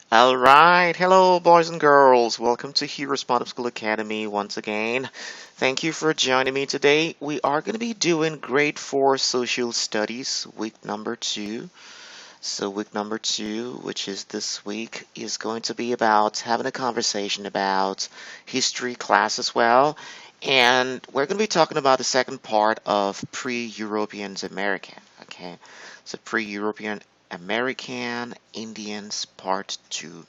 All right, hello, boys and girls. Welcome to HeroesMart Academy once again. Thank you for joining me today. We are going to be doing Grade 4 Social Studies, week number 2. So, week number 2, which is this week, is going to be about having a conversation about history class as well. And we're going to be talking about the second part of Pre-Europeans America. Okay, so Pre-European American Indians Part 2.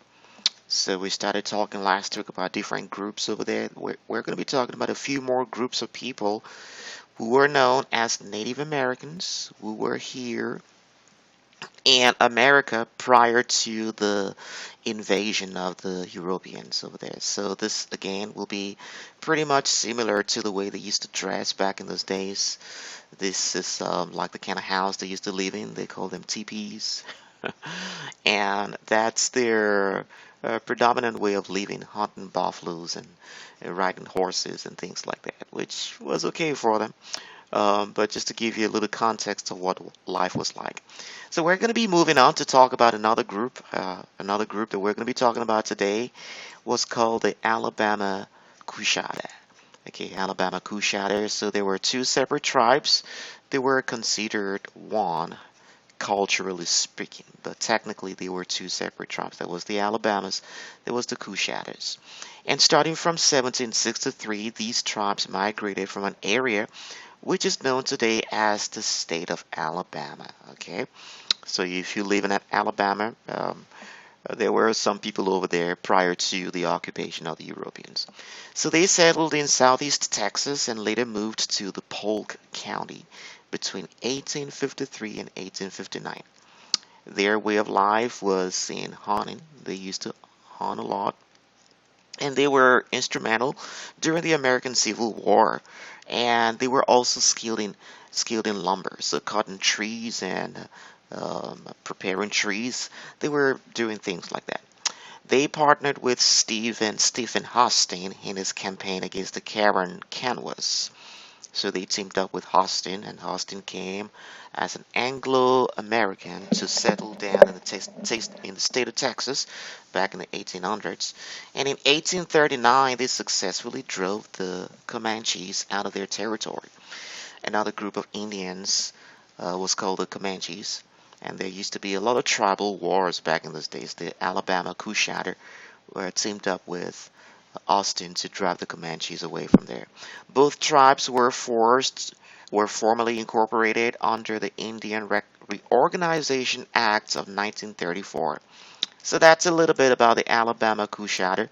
So we started talking last week about different groups over there. We're going to be talking about a few more groups of people who were known as Native Americans, who were here in America prior to the invasion of the Europeans over there. So this again will be pretty much similar to the way they used to dress back in those days. This is like the kind of house they used to live in. They call them teepees. And that's their predominant way of living, hunting buffaloes and riding horses and things like that, which was okay for them. But just to give you a little context of what life was like. So we're going to be moving on to talk about another group. Another group that we're going to be talking about today was called the Alabama Kushada. Okay, Alabama Kushada. So there were two separate tribes. They were considered one culturally speaking, but technically they were two separate tribes. There was the Alabamas, there was the Kushatas. And starting from 1763, these tribes migrated from an area which is known today as the state of Alabama. Okay, so if you live in Alabama, there were some people over there prior to the occupation of the Europeans. So they settled in southeast Texas and later moved to the Polk County between 1853 and 1859. Their way of life was in hunting. They used to hunt a lot, and they were instrumental during the American Civil War. And they were also skilled in lumber, so cutting trees and preparing trees. They were doing things like that. They partnered with Stephen Hostin in his campaign against the Karen Canwas. So they teamed up with Hostin, and Hostin came as an Anglo-American to settle down in the state of Texas back in the 1800s. And in 1839, they successfully drove the Comanches out of their territory. Another group of Indians was called the Comanches, and there used to be a lot of tribal wars back in those days. The Alabama Kushada were teamed up with Austin to drive the Comanches away from there. Both tribes were formally incorporated under the Indian Reorganization Acts of 1934. So that's a little bit about the Alabama Kushada.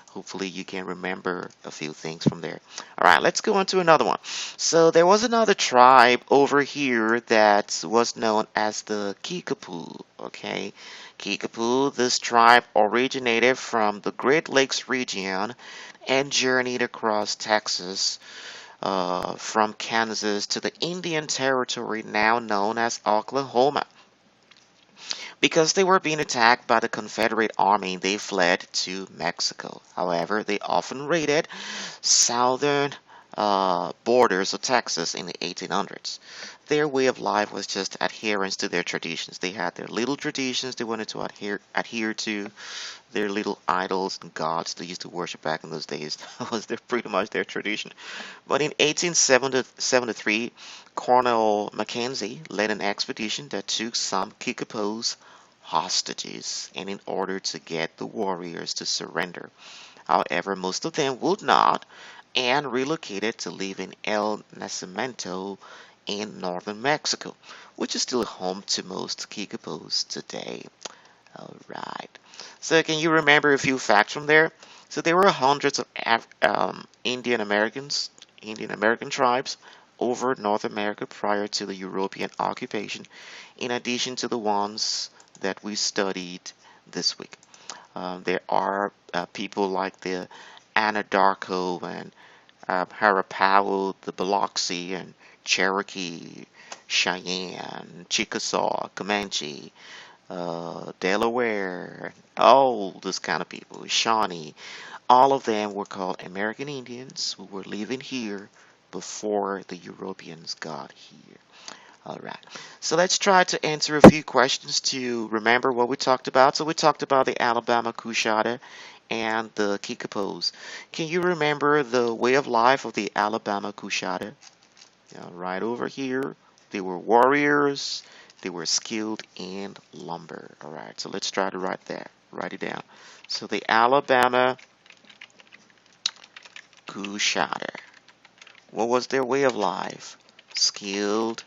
Hopefully you can remember a few things from there. All right, let's go on to another one. So there was another tribe over here that was known as the Kikapu. Okay, Kikapu. This tribe originated from the Great Lakes region and journeyed across Texas, from Kansas to the Indian Territory now known as Oklahoma. Because they were being attacked by the Confederate Army, they fled to Mexico. However, they often raided southern borders of Texas in the 1800s. Their way of life was just adherence to their traditions. They had their little traditions they wanted to adhere to, their little idols and gods they used to worship back in those days. That was pretty much their tradition. But in 1873, Colonel Mackenzie led an expedition that took some Kikapus hostages, and in order to get the warriors to surrender. However, most of them would not and relocated to live in El Nacimiento in northern Mexico, which is still home to most Kikapus today. Alright. So can you remember a few facts from there? So there were hundreds of Indian American tribes over North America prior to the European occupation, in addition to the ones that we studied this week. There are people like the Anadarko and Harapaho, the Biloxi and Cherokee, Cheyenne, Chickasaw, Comanche, Delaware, all this kind of people, Shawnee, all of them were called American Indians who were living here before the Europeans got here. All right. So let's try to answer a few questions to remember what we talked about. So we talked about the Alabama Kushada and the Kikapus. Can you remember the way of life of the Alabama Kushada? Right over here, they were warriors. They were skilled in lumber. All right. So let's try to write it down. So the Alabama Kushada. What was their way of life? Skilled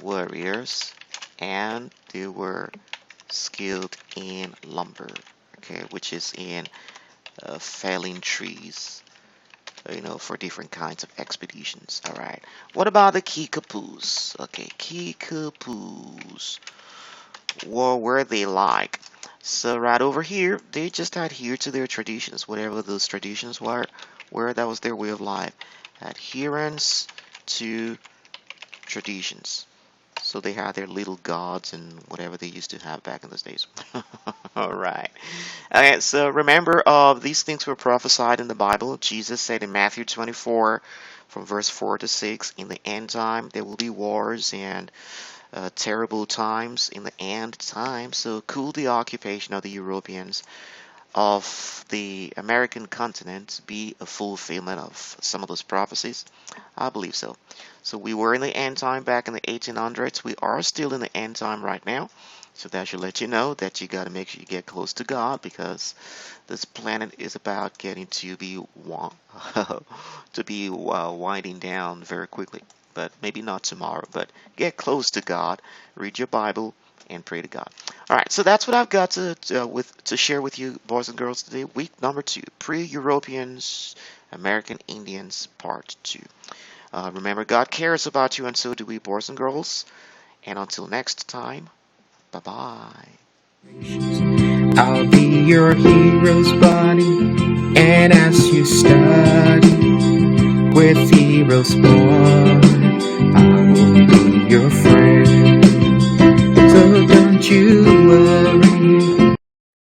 warriors, and they were skilled in lumber, okay, which is in felling trees, for different kinds of expeditions. All right. What about the Kikapus? Okay, Kikapus. What were they like? So right over here, they just adhere to their traditions, whatever those traditions were, where that was their way of life. Adherence to traditions. So they had their little gods and whatever they used to have back in those days. All right. Okay, so remember, these things were prophesied in the Bible. Jesus said in Matthew 24, from verse 4 to 6, in the end time there will be wars and terrible times in the end time. So could the occupation of the Europeans of the American continent be a fulfillment of some of those prophecies? I believe so. So we were in the end time back in the 1800s. We are still in the end time right now. So that should let you know that you got to make sure you get close to God, because this planet is about getting to be winding down very quickly. But maybe not tomorrow. But get close to God. Read your Bible and pray to God. All right, so that's what I've got to share with you, boys and girls, today. Week number 2, Pre-Europeans, American Indians, Part 2. Remember, God cares about you, and so do we, boys and girls. And until next time, bye-bye. I'll be your hero's buddy, and as you study with HeroesMart, I will be your friend. So don't you